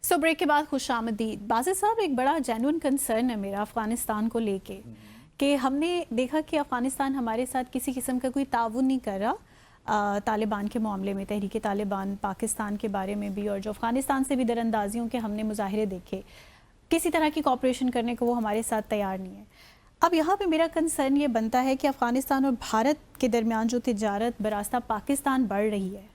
So break کے بعد خوش آمدید بازر صاحب. ایک بڑا جینوئن کنسرن ہے میرا افغانستان کو لے کے کہ ہم نے دیکھا کہ افغانستان ہمارے ساتھ کسی قسم کا کوئی تعاون نہیں کر رہا طالبان کے معاملے میں. تحریک طالبان پاکستان کے بارے میں بھی اور جو افغانستان سے بھی در اندازیوں کے ہم نے مظاہرے دیکھے, کسی طرح کی کوآپریشن کرنے کو وہ ہمارے ساتھ تیار نہیں ہے. اب یہاں پہ میرا کنسرن یہ بنتا ہے کہ افغانستان اور بھارت کے درمیان جو تجارت براستہ پاکستان بڑھ رہی ہے,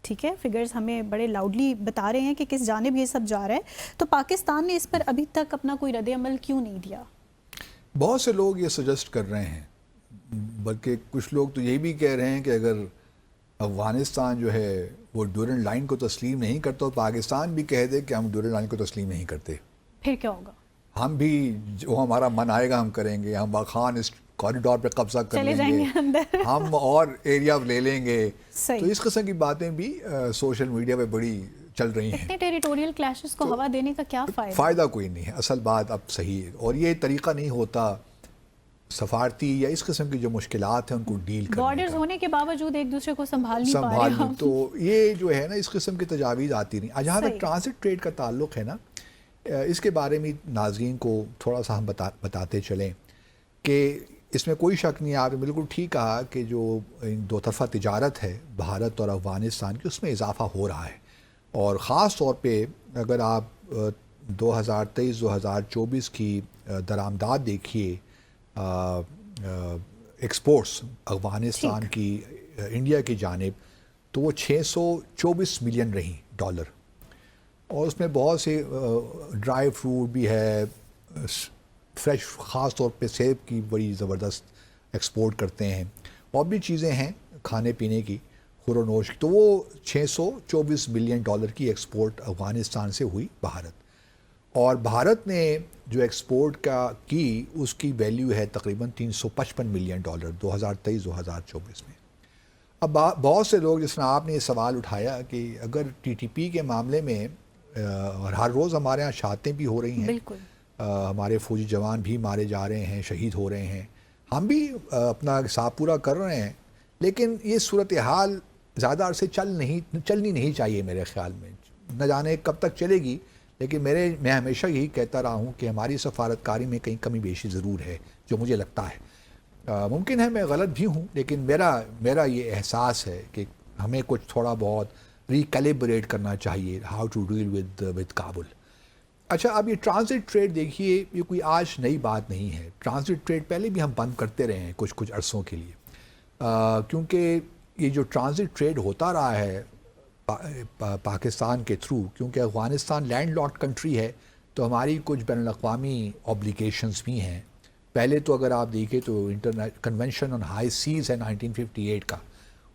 ٹھیک ہے, فگرز ہمیں بڑے لاؤڈلی بتا رہے ہیں کہ کس جانب یہ سب جا رہا ہے, تو پاکستان نے اس پر ابھی تک اپنا کوئی رد عمل کیوں نہیں دیا؟ بہت سے لوگ یہ سجیسٹ کر رہے ہیں, بلکہ کچھ لوگ تو یہ بھی کہہ رہے ہیں کہ اگر افغانستان جو ہے وہ ڈیورنڈ لائن کو تسلیم نہیں کرتا تو پاکستان بھی کہہ دے کہ ہم ڈیورنڈ لائن کو تسلیم نہیں کرتے, پھر کیا ہوگا؟ ہم بھی جو ہمارا من آئے گا ہم کریں گے, ہم خان اس کوریڈور پہ قبضہ کر لیں گے, ہم اور ایریا لے لیں گے. تو اس قسم کی باتیں بھی سوشل میڈیا پہ بڑی چل رہی ہیں. اتنے ٹیریٹوریل کلیشز کو ہوا دینے کا کیا فائدہ کوئی نہیں ہے. اصل بات اب صحیح ہے, اور یہ طریقہ نہیں ہوتا سفارتی یا اس قسم کی جو مشکلات ہیں ان کو ڈیل کرنے کا. بارڈرز ہونے کے باوجود ایک دوسرے کو سنبھال نہیں پا رہے ہم. تو یہ جو ہے نا اس قسم کی تجاویز آتی نہیں. جہاں تک ٹرانزٹ ٹریڈ کا تعلق ہے نا, اس کے بارے میں ناظرین کو تھوڑا سا ہم بتاتے چلیں کہ اس میں کوئی شک نہیں ہے, آپ نے بالکل ٹھیک کہا کہ جو دو طرفہ تجارت ہے بھارت اور افغانستان کی, اس میں اضافہ ہو رہا ہے. اور خاص طور پہ اگر آپ 2023-2024 کی درآمدات دیکھیے ایکسپورٹس افغانستان کی انڈیا کی جانب, تو وہ $624 ملین رہیں ڈالر, اور اس میں بہت سے ڈرائی فروٹ بھی ہے, فریش, خاص طور پہ سیب کی بڑی زبردست ایکسپورٹ کرتے ہیں, اور بھی چیزیں ہیں کھانے پینے کی, خور و نوش. تو وہ $624 ملین کی ایکسپورٹ افغانستان سے ہوئی بھارت. اور بھارت نے جو ایکسپورٹ کی اس کی ویلیو ہے تقریباً $355 ملین 2023-2024 میں. اب بہت سے لوگ, جس نے آپ نے یہ سوال اٹھایا کہ اگر ٹی ٹی پی کے معاملے میں, اور ہر روز ہمارے ہاں شہادتیں بھی ہو رہی ہیں, بالکل ہمارے فوجی جوان بھی مارے جا رہے ہیں, شہید ہو رہے ہیں, ہم بھی اپنا حساب پورا کر رہے ہیں, لیکن یہ صورتحال زیادہ عرصے چلنی نہیں چاہیے میرے خیال میں. نہ جانے کب تک چلے گی, لیکن میں ہمیشہ یہی کہتا رہا ہوں کہ ہماری سفارتکاری میں کہیں کمی بیشی ضرور ہے, جو مجھے لگتا ہے. ممکن ہے میں غلط بھی ہوں, لیکن میرا یہ احساس ہے کہ ہمیں کچھ تھوڑا بہت ریکیلیبریٹ کرنا چاہیے how to deal with Kabul. اچھا, اب یہ ٹرانزٹ ٹریڈ دیکھیے, یہ کوئی آج نئی بات نہیں ہے. ٹرانزٹ ٹریڈ پہلے بھی ہم بند کرتے رہے ہیں کچھ عرصوں کے لیے, کیونکہ یہ جو ٹرانزٹ ٹریڈ ہوتا رہا ہے پاکستان کے تھرو, کیونکہ افغانستان لینڈ لاکڈ کنٹری ہے, تو ہماری کچھ بین الاقوامی اوبلیگیشنز بھی ہیں. پہلے تو اگر آپ دیکھیں تو کنونشن آن ہائی سیز ہے 1958 کا,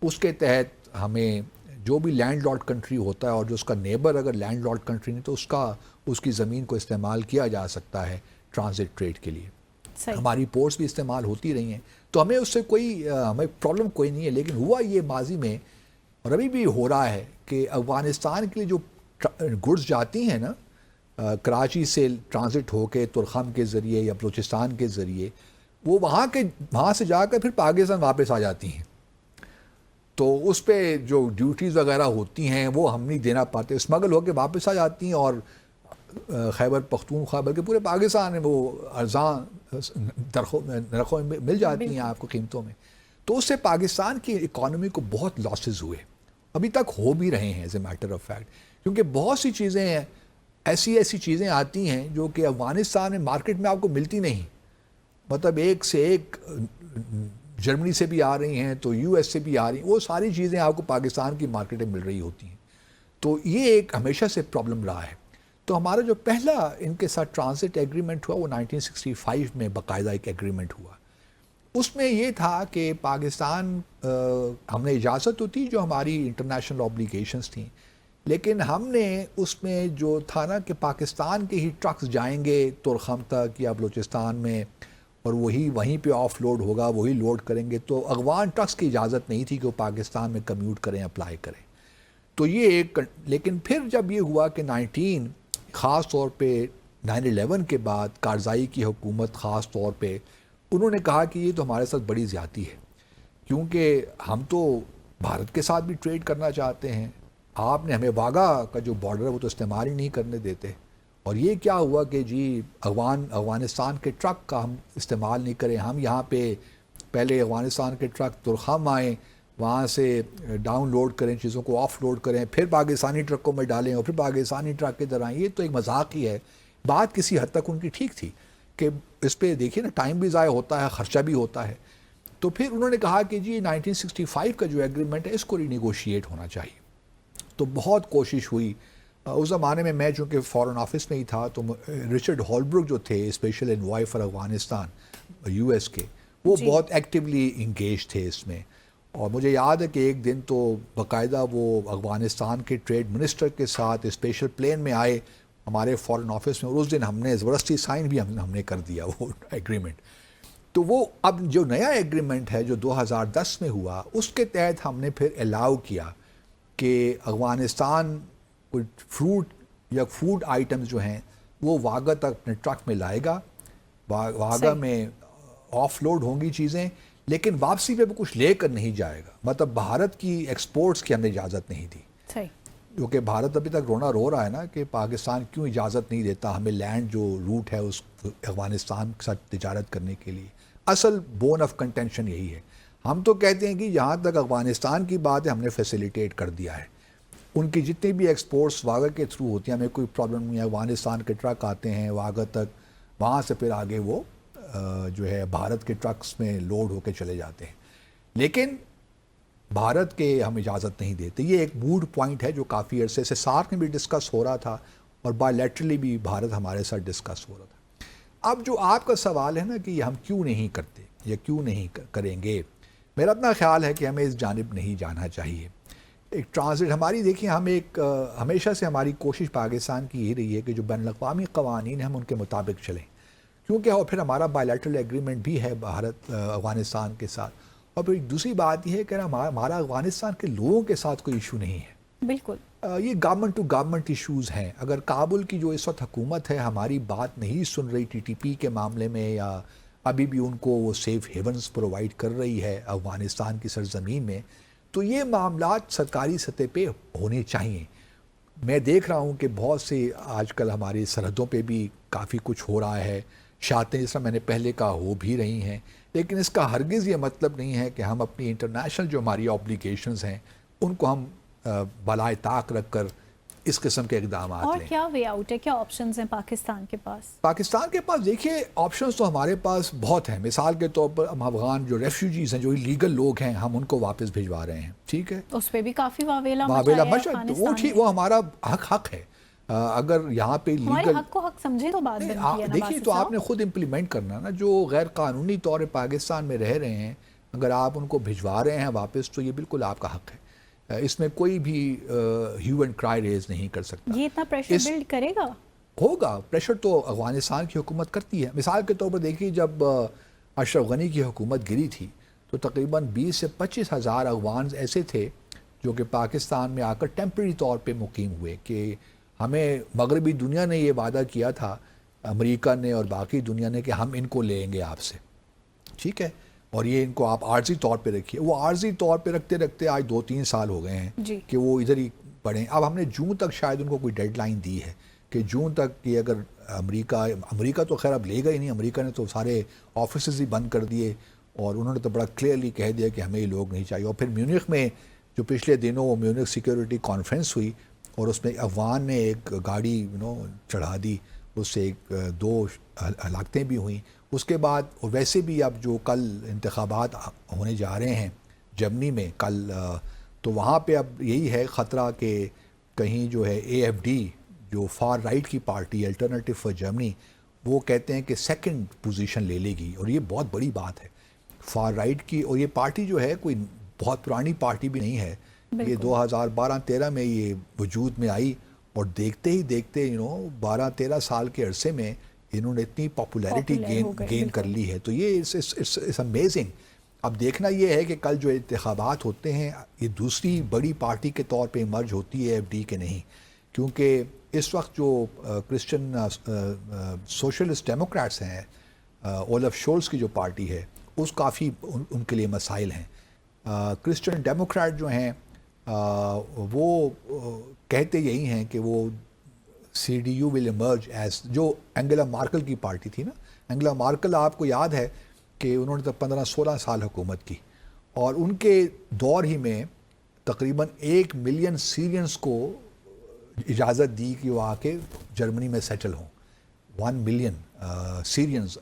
اس کے تحت ہمیں جو بھی لینڈ لاکڈ کنٹری ہوتا ہے اور جو اس کا نیبر اگر لینڈ لاکڈ کنٹری نہیں, تو اس کی زمین کو استعمال کیا جا سکتا ہے ٹرانزٹ ٹریڈ کے لیے. ہماری پورٹس بھی استعمال ہوتی رہی ہیں, تو ہمیں اس سے ہمیں پرابلم کوئی نہیں ہے. لیکن ہوا یہ ماضی میں, اور ابھی بھی ہو رہا ہے, کہ افغانستان کے لیے جو گڈز جاتی ہیں نا کراچی سے ٹرانزٹ ہو کے ترخم کے ذریعے یا بلوچستان کے ذریعے, وہ وہاں سے جا کر پھر پاکستان واپس آ جاتی ہیں. تو اس پہ جو ڈیوٹیز وغیرہ ہوتی ہیں وہ ہم نہیں دینا پاتے, اسمگل ہو کے واپس آ جاتی ہیں, اور خیبر پختونخوا بلکہ پورے پاکستان میں وہ ارزاں نرخوں میں مل جاتی ہیں آپ کو قیمتوں میں. تو اس سے پاکستان کی اکانومی کو بہت لاسز ہوئے, ابھی تک ہو بھی رہے ہیں as a matter of fact, کیونکہ بہت سی چیزیں ہیں, ایسی چیزیں آتی ہیں جو کہ افغانستان میں مارکیٹ میں آپ کو ملتی نہیں. مطلب ایک سے ایک, جرمنی سے بھی آ رہی ہیں تو یو ایس سے بھی آ رہی ہیں, وہ ساری چیزیں آپ کو پاکستان کی مارکیٹ میں مل رہی ہوتی ہیں. تو یہ ایک ہمیشہ سے پرابلم رہا ہے. تو ہمارا جو پہلا ان کے ساتھ ٹرانزٹ ایگریمنٹ ہوا وہ 1965 میں باقاعدہ ایک ایگریمنٹ ہوا. اس میں یہ تھا کہ پاکستان, ہم نے اجازت تو تھی جو ہماری انٹرنیشنل اوبلیگیشنز تھیں, لیکن ہم نے اس میں جو تھا نا کہ پاکستان کے ہی ٹرکس جائیں گے ترخم تک یا بلوچستان میں, اور وہیں پہ آف لوڈ ہوگا, وہی لوڈ کریں گے. تو افغان ٹرکس کی اجازت نہیں تھی کہ وہ پاکستان میں کمیوٹ کریں, اپلائی کریں. تو یہ ایک, لیکن پھر جب یہ ہوا کہ خاص طور پہ 9/11 کے بعد کارزائی کی حکومت خاص طور پہ, انہوں نے کہا کہ یہ تو ہمارے ساتھ بڑی زیادتی ہے, کیونکہ ہم تو بھارت کے ساتھ بھی ٹریڈ کرنا چاہتے ہیں, آپ نے ہمیں واگا کا جو بارڈر ہے وہ تو استعمال ہی نہیں کرنے دیتے. اور یہ کیا ہوا کہ جی افغانستان کے ٹرک کا ہم استعمال نہیں کریں. ہم یہاں پہ پہلے افغانستان کے ٹرک ترخم آئیں, وہاں سے ڈاؤن لوڈ کریں, چیزوں کو آف لوڈ کریں, پھر پاکستانی ٹرکوں میں ڈالیں اور پھر پاکستانی ٹرک کے ادھر آئیں. یہ تو ایک مذاق ہی ہے. بات کسی حد تک ان کی ٹھیک تھی کہ اس پہ دیکھیے نا ٹائم بھی ضائع ہوتا ہے, خرچہ بھی ہوتا ہے. تو پھر انہوں نے کہا کہ جی 1965 کا جو ایگریمنٹ ہے اس کو رینیگوشیٹ ہونا چاہیے. تو بہت کوشش ہوئی. اس زمانے میں چونکہ فارن آفس میں ہی تھا, تو رچرڈ ہولبروک جو تھے special envoy for Afghanistan U S کے, وہ بہت ایکٹیولی انگیج تھے اس میں. اور مجھے یاد ہے کہ ایک دن تو باقاعدہ وہ افغانستان کے ٹریڈ منسٹر کے ساتھ اسپیشل پلین میں آئے ہمارے فارن آفس میں, اور اس دن ہم نے زبردستی سائن بھی ہم نے کر دیا وہ ایگریمنٹ. تو وہ اب جو نیا ایگریمنٹ ہے جو 2010 میں ہوا, اس کے تحت ہم نے پھر الاؤ کیا کہ افغانستان کوئی فروٹ یا فوڈ آئٹمز جو ہیں وہ واگا تک اپنے ٹرک میں لائے گا, واگا میں آف لوڈ ہوں گی چیزیں, لیکن واپسی پہ وہ کچھ لے کر نہیں جائے گا. مطلب بھارت کی ایکسپورٹس کی ہم نے اجازت نہیں دی, کیونکہ بھارت ابھی تک رونا رو رہا ہے نا کہ پاکستان کیوں اجازت نہیں دیتا ہمیں لینڈ جو روٹ ہے اس افغانستان کے ساتھ تجارت کرنے کے لیے. اصل بون آف کنٹینشن یہی ہے. ہم تو کہتے ہیں کہ جہاں تک افغانستان کی بات ہے ہم نے فیسیلیٹیٹ کر دیا ہے. ان کی جتنی بھی ایکسپورٹس واگا کے تھرو ہوتی ہیں ہمیں کوئی پرابلم نہیں ہے. افغانستان کے ٹرک آتے ہیں واگا تک, وہاں سے پھر آگے وہ جو ہے بھارت کے ٹرکس میں لوڈ ہو کے چلے جاتے ہیں. لیکن بھارت کے ہم اجازت نہیں دیتے. یہ ایک موڈ پوائنٹ ہے جو کافی عرصے سے سارک میں بھی ڈسکس ہو رہا تھا اور بائی لیٹرلی بھی بھارت ہمارے ساتھ ڈسکس ہو رہا تھا. اب جو آپ کا سوال ہے نا کہ یہ ہم کیوں نہیں کرتے یا کیوں نہیں کریں گے, میرا اپنا خیال ہے کہ ہمیں اس جانب نہیں جانا چاہیے. ایک ٹرانزٹ ہماری دیکھیں, ہم ایک ہمیشہ سے ہماری کوشش پاکستان کی یہ رہی ہے کہ جو بین الاقوامی قوانین ہیں ہم ان کے مطابق چلیں, کیونکہ اور پھر ہمارا بائی لیٹرل ایگریمنٹ بھی ہے بھارت افغانستان کے ساتھ. اور پھر دوسری بات یہ ہے کہ ہمارا افغانستان کے لوگوں کے ساتھ کوئی ایشو نہیں ہے. بالکل یہ گورنمنٹ ٹو گورنمنٹ ایشوز ہیں. اگر کابل کی جو اس وقت حکومت ہے ہماری بات نہیں سن رہی ٹی ٹی پی کے معاملے میں, یا ابھی بھی ان کو وہ سیف ہیونز پرووائڈ کر رہی ہے افغانستان کی سرزمین میں, تو یہ معاملات سرکاری سطح پہ ہونے چاہیے. میں دیکھ رہا ہوں کہ بہت سے آج کل ہماری سرحدوں پہ بھی کافی کچھ ہو رہا ہے, شاطیں جس طرح میں نے پہلے کہا ہو بھی رہی ہیں, لیکن اس کا ہرگز یہ مطلب نہیں ہے کہ ہم اپنی انٹرنیشنل جو ہماری آبلیگیشنز ہیں ان کو ہم بالائے طاق رکھ کر اس قسم کے اقدامات اور لیں. کیا وے آؤٹ ہے, کیا آپشنز ہیں پاکستان کے پاس؟ پاکستان کے پاس دیکھیے آپشنز تو ہمارے پاس بہت ہیں. مثال کے طور پر ہم افغان جو ریفیوجیز ہیں, جو لیگل لوگ ہیں, ہم ان کو واپس بھجوا رہے ہیں. ٹھیک ہے, اس پہ بھی کافی واویلا وہ ٹھیک, وہ ہمارا حق ہے. اگر یہاں پہ ہمارے حق کو حق سمجھے تو بات بنتی ہے نا. دیکھیے تو آپ نے خود امپلیمنٹ کرنا نا, جو غیر قانونی طور پہ پاکستان میں رہ رہے ہیں, اگر آپ ان کو بھجوا رہے ہیں واپس تو یہ بالکل آپ کا حق ہے. اس میں کوئی بھی ہیو اینڈ کرائی ریز نہیں کر سکتا. یہ اتنا پریشر بلڈ کرے گا؟ ہوگا پریشر تو افغانستان کی حکومت کرتی ہے. مثال کے طور پر دیکھیے جب اشرف غنی کی حکومت گری تھی تو تقریباً 20 سے 25 ہزار افغان ایسے تھے جو کہ پاکستان میں آ کر ٹیمپریری طور پہ مقیم ہوئے کہ ہمیں مغربی دنیا نے یہ وعدہ کیا تھا, امریکہ نے اور باقی دنیا نے, کہ ہم ان کو لیں گے آپ سے. ٹھیک ہے, اور یہ ان کو آپ عارضی طور پہ رکھیے. وہ عارضی طور پہ رکھتے رکھتے آج 2-3 سال ہو گئے ہیں کہ وہ ادھر ہی پڑھیں. اب ہم نے جون تک شاید ان کو کوئی ڈیڈ لائن دی ہے کہ جون تک یہ اگر امریکہ تو خیر اب لے گا ہی نہیں. امریکہ نے تو سارے آفیسز ہی بند کر دیے اور انہوں نے تو بڑا کلیئرلی کہہ دیا کہ ہمیں یہ لوگ نہیں چاہیے. اور پھر میونخ میں جو پچھلے دنوں وہ میونخ سیکیورٹی کانفرنس ہوئی اور اس میں افغان نے ایک گاڑی چڑھا دی, اس سے 2 ہلاکتیں بھی ہوئیں. اس کے بعد اور ویسے بھی اب جو کل انتخابات ہونے جا رہے ہیں جرمنی میں کل, تو وہاں پہ اب یہی ہے خطرہ کہ کہیں جو ہے AFD جو فار رائٹ کی پارٹی الٹرنیٹو فار جرمنی, وہ کہتے ہیں کہ 2nd پوزیشن لے لے گی. اور یہ بہت بڑی بات ہے فار رائٹ کی. اور یہ پارٹی جو ہے کوئی بہت پرانی پارٹی بھی نہیں ہے, یہ 2012-13 میں یہ وجود میں آئی اور دیکھتے ہی دیکھتے 12-13 سال کے عرصے میں انہوں نے اتنی پاپولیرٹی گین کر لی ہے. تو یہ اٹس امیزنگ. اب دیکھنا یہ ہے کہ کل جو انتخابات ہوتے ہیں یہ دوسری بڑی پارٹی کے طور پہ مرج ہوتی ہے AFD کے نہیں, کیونکہ اس وقت جو کرسچن سوشلسٹ ڈیموکریٹس ہیں, اولف شولز کی جو پارٹی ہے, اس کافی ان کے لیے مسائل ہیں. کرسچن ڈیموکریٹ جو ہیں وہ کہتے یہی ہیں کہ وہ CDU ول ایمرج ایز، جو انگیلا مارکل کی پارٹی تھی نا. انگیلا مارکل آپ کو یاد ہے کہ انہوں نے تو 15-16 سال حکومت کی، اور ان کے دور ہی میں تقریباً 1 ملین سیرینز کو اجازت دی کہ وہ آ کے جرمنی میں سیٹل ہوں. 1 ملین سیرینز.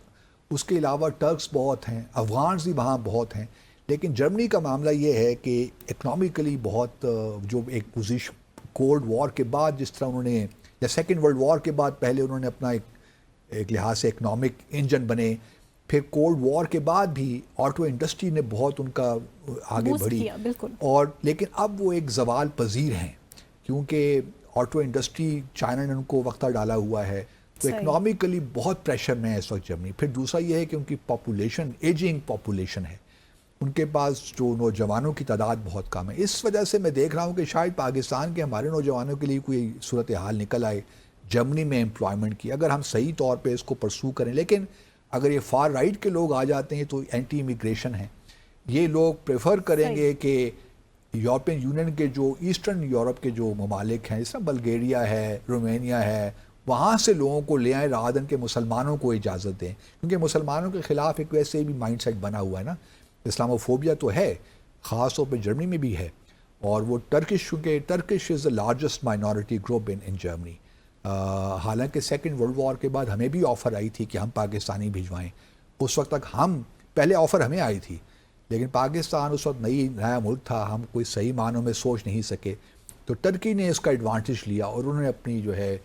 اس کے علاوہ ٹرکس بہت ہیں، افغانز بھی وہاں بہت ہیں. لیکن جرمنی کا معاملہ یہ ہے کہ اکنامکلی بہت جو ایک پوزیشن کولڈ وار کے بعد جس طرح انہوں نے، یا سیکنڈ ورلڈ وار کے بعد پہلے انہوں نے اپنا ایک لحاظ سے اکنامک انجن بنے، پھر کولڈ وار کے بعد بھی آٹو انڈسٹری نے بہت ان کا آگے بڑھی، اور لیکن اب وہ ایک زوال پذیر ہیں کیونکہ آٹو انڈسٹری چائنا نے ان کو وقتہ ڈالا ہوا ہے، تو اکنامکلی بہت پریشر میں ہے اس وقت جرمنی. پھر دوسرا یہ ہے کہ ان کی پاپولیشن ایجنگ پاپولیشن ہے، ان کے پاس جو نوجوانوں کی تعداد بہت کم ہے. اس وجہ سے میں دیکھ رہا ہوں کہ شاید پاکستان کے ہمارے نوجوانوں کے لیے کوئی صورتحال نکل آئے جرمنی میں امپلائمنٹ کی، اگر ہم صحیح طور پہ اس کو پرسو کریں. لیکن اگر یہ فار رائٹ کے لوگ آ جاتے ہیں تو اینٹی امیگریشن ہیں، یہ لوگ پریفر کریں گے کہ یورپین یونین کے جو ایسٹرن یورپ کے جو ممالک ہیں، جس طرح بلگیریا ہے، رومینیا ہے، وہاں سے لوگوں کو لے آئیں رات دن کے مسلمانوں کو اجازت دیں، کیونکہ مسلمانوں کے خلاف ایک ویسے بھی مائنڈ سیٹ بنا ہوا ہے نا، اسلاموفوبیا تو ہے، خاص طور پہ جرمنی میں بھی ہے. اور وہ ٹرکش، کیونکہ Turkish is the largest minority group in Germany. حالانکہ سیکنڈ ورلڈ وار کے بعد ہمیں بھی آفر آئی تھی کہ ہم پاکستانی بھجوائیں. اس وقت تک ہم، پہلے آفر ہمیں آئی تھی، لیکن پاکستان اس وقت نیا ملک تھا، ہم کوئی صحیح معنوں میں سوچ نہیں سکے، تو ٹرکی نے اس کا ایڈوانٹیج لیا اور انہوں نے اپنی جو ہے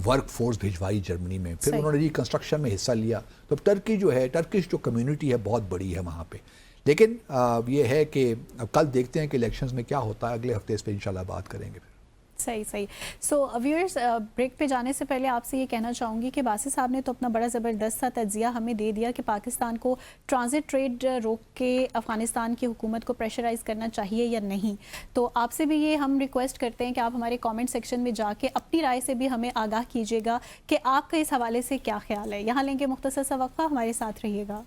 ورک فورس بھجوائی جرمنی میں. پھر انہوں نے ریکنسٹرکشن میں حصہ لیا. تو ٹرکی جو ہے، ٹرکش جو کمیونٹی ہے بہت بڑی ہے وہاں پہ. لیکن یہ ہے کہ اب کل دیکھتے ہیں کہ الیکشنز میں کیا ہوتا ہے، اگلے ہفتے اس پہ انشاءاللہ بات کریں گے. صحیح. سو ویورز، بریک پہ جانے سے پہلے آپ سے یہ کہنا چاہوں گی کہ باسط صاحب نے تو اپنا بڑا زبردست سا تجزیہ ہمیں دے دیا کہ پاکستان کو ٹرانزٹ ٹریڈ روک کے افغانستان کی حکومت کو پریشرائز کرنا چاہیے یا نہیں. تو آپ سے بھی یہ ہم ریکویسٹ کرتے ہیں کہ آپ ہمارے کامنٹ سیکشن میں جا کے اپنی رائے سے بھی ہمیں آگاہ کیجیے گا کہ آپ کا اس حوالے سے کیا خیال ہے. یہاں لیں گے مختصر سا وقفہ، ہمارے ساتھ رہیے گا.